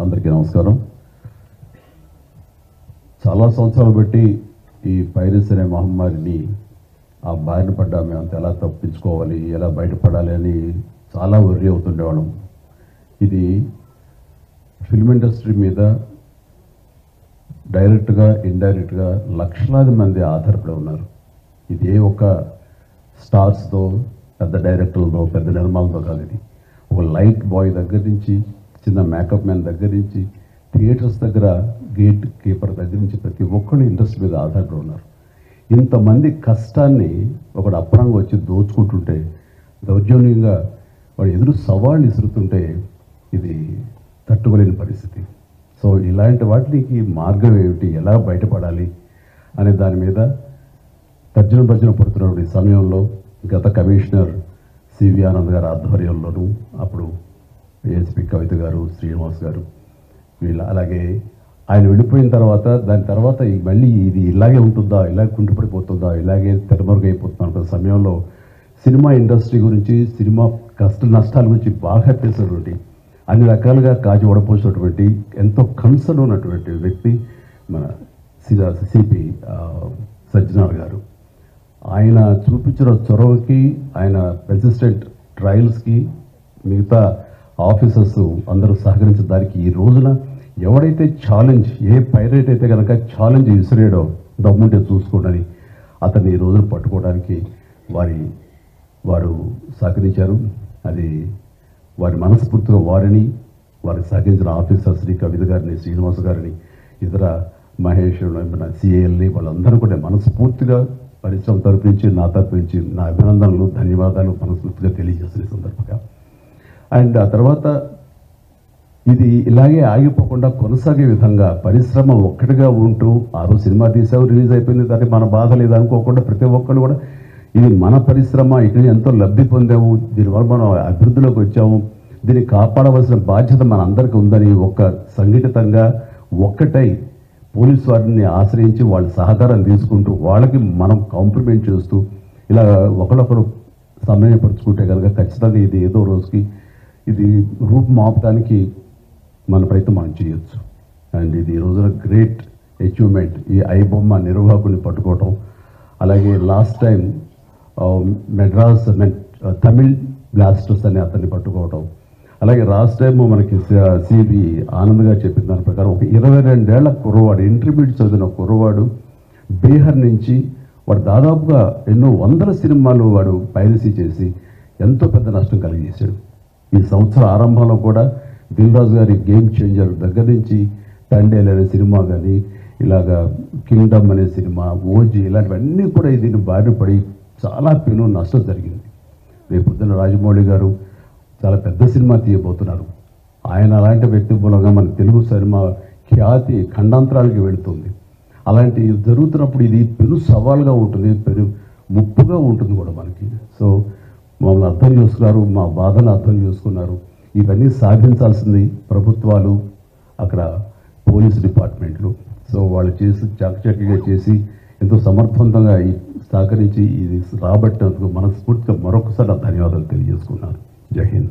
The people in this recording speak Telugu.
అందరికీ నమస్కారం. చాలా సంవత్సరాలు బట్టి ఈ పైరసీ అనే మహమ్మారిని ఆ బారిన పడ్డా మేమంతా ఎలా తప్పించుకోవాలి, ఎలా బయటపడాలి అని చాలా వర్రీ అవుతుండేవాళ్ళం. ఇది ఫిల్మ్ ఇండస్ట్రీ మీద డైరెక్ట్గా ఇండైరెక్ట్గా లక్షలాది మంది ఆధారపడి ఉన్నారు. ఇది ఏ ఒక్క స్టార్స్తో, పెద్ద డైరెక్టర్లతో, పెద్ద నిర్మాలతో కాదు. ఇది ఒక లైట్ బాయ్ దగ్గర నుంచి, చిన్న మేకప్ మ్యాన్ దగ్గర నుంచి, థియేటర్స్ దగ్గర గేట్ కీపర్ దగ్గర నుంచి ప్రతి ఒక్కళ్ళు ఇండస్ట్రీ మీద ఆధారపడి ఉన్నారు. ఇంతమంది కష్టాన్ని ఒకడు అప్పనంగా వచ్చి దోచుకుంటుంటే, దౌర్జన్యంగా వాడు ఎదురు సవాళ్ళు ఇసురుతుంటే ఇది తట్టుకోలేని పరిస్థితి. సో ఇలాంటి వాటికి మార్గం ఏమిటి, ఎలా బయటపడాలి అనే దాని మీద తర్జన పడుతున్నటువంటి సమయంలో గత కమిషనర్ సివి ఆనంద్ గారి ఆధ్వర్యంలోనూ, అప్పుడు ఏఎస్పీ కవిత గారు, శ్రీనివాస్ గారు, వీళ్ళు, అలాగే ఆయన వెళ్ళిపోయిన తర్వాత దాని తర్వాత మళ్ళీ ఇది ఇలాగే ఉంటుందా, ఇలాగే కుంటుపడిపోతుందా, ఇలాగే తెరమరుగైపోతుందా అనుకున్న సమయంలో సినిమా ఇండస్ట్రీ గురించి, సినిమా కష్ట నష్టాల గురించి బాగా తెలిసినటువంటి, అన్ని రకాలుగా కాచి ఓడపోసినటువంటి, ఎంతో కన్సర్న్ ఉన్నటువంటి వ్యక్తి మన సిపి సజ్జనార్ గారు. ఆయన చూపించిన చొరవకి, ఆయన రెసిస్టెంట్ ట్రయల్స్కి మిగతా ఆఫీసర్స్ అందరూ సహకరించిన దానికి ఈ రోజున ఎవడైతే ఛాలెంజ్, ఏ పైరేట్ అయితే కనుక ఛాలెంజ్ విసిరేయడో దమ్ముంటే చూసుకోండి అతన్ని ఈ రోజున పట్టుకోవడానికి వారు సహకరించారు. అది వారి మనస్ఫూర్తిగా వారిని, వారికి సహకరించిన ఆఫీసర్స్ని, కవిత గారిని, శ్రీనివాస్ గారిని, ఇతర మహేష్, సిఏఎల్ని, వాళ్ళందరూ కూడా మనస్ఫూర్తిగా పరిశ్రమ తరపు నుంచి, నా తరపు నుంచి నా అభినందనలు, ధన్యవాదాలు మనస్ఫూర్తిగా తెలియజేస్తున్న సందర్భంగా. అండ్ ఆ తర్వాత ఇది ఇలాగే ఆగిపోకుండా కొనసాగే విధంగా పరిశ్రమ ఒక్కటిగా ఉంటూ, ఆ రోజు సినిమా తీసావు, రిలీజ్ అయిపోయింది, దాన్ని మన బాధ లేదు అనుకోకుండా ప్రతి ఒక్కరు కూడా ఇది మన పరిశ్రమ, ఇక్కడ ఎంతో లబ్ధి పొందాము, దీనివల్ల మనం అభివృద్ధిలోకి వచ్చాము, దీన్ని కాపాడవలసిన బాధ్యత మన అందరికీ ఉందని ఒక సంఘటితంగా ఒక్కటై పోలీసు వారిని ఆశ్రయించి వాళ్ళ సహకారం తీసుకుంటూ, వాళ్ళకి మనం కాంప్లిమెంట్ చేస్తూ ఇలా ఒకరొకరు సమన్వయపరుచుకుంటే కనుక ఖచ్చితంగా ఇది ఏదో రోజుకి ఇది రూపుమాపడానికి మన ప్రయత్నం మనం చేయొచ్చు. అండ్ ఇది ఈ రోజున గ్రేట్ అచీవ్మెంట్, ఈ ఐబొమ్మ నిర్వాహకుని పట్టుకోవటం. అలాగే last time Madras Tamil blasters అని అతన్ని పట్టుకోవటం. అలాగే లాస్ట్ టైం మనకి సివి ఆనంద్ గారు చెప్పిన దాని ప్రకారం ఒక 22 ఏళ్ల కుర్రవాడు, ఇంటర్మీడియట్ చదివిన కుర్రవాడు, బీహార్ నుంచి వాడు దాదాపుగా ఎన్నో వందల సినిమాలు వాడు పైరసీ చేసి ఎంతో పెద్ద నష్టం కలిగజేశాడు. ఈ సంవత్సరం ఆరంభంలో కూడా దిల్ రాజు గారి గేమ్ చేంజర్ దగ్గర నుంచి తండేల్ అనే సినిమా కానీ, ఇలాగా కింగ్డమ్ అనే సినిమా, ఓజీ, ఇలాంటివన్నీ కూడా దీన్ని బారిన పడి చాలా పెను నష్టం జరిగింది. రేపు పొద్దున్న రాజమౌళి గారు చాలా పెద్ద సినిమా తీయబోతున్నారు. ఆయన అలాంటి వ్యక్తి మూలంగా మన తెలుగు సినిమా ఖ్యాతి ఖండాంతరాలకి వెళుతుంది. అలాంటి జరుగుతున్నప్పుడు ఇది పెను సవాల్గా ఉంటుంది, పెను ముప్పుగా ఉంటుంది కూడా మనకి. సో మమ్మల్ని అర్థం చేసుకున్నారు, మా బాధను అర్థం చేసుకున్నారు. ఇవన్నీ సాధించాల్సింది ప్రభుత్వాలు, అక్కడ పోలీస్ డిపార్ట్మెంట్లు. సో వాళ్ళు చేసి చాకచక్యంగా చేసి ఎంతో సమర్థవంతంగా సహకరించి ఇది రాబట్టినందుకు మనస్ఫూర్తిగా మరొకసారి ధన్యవాదాలు తెలియజేసుకున్నాను. జై హింద్.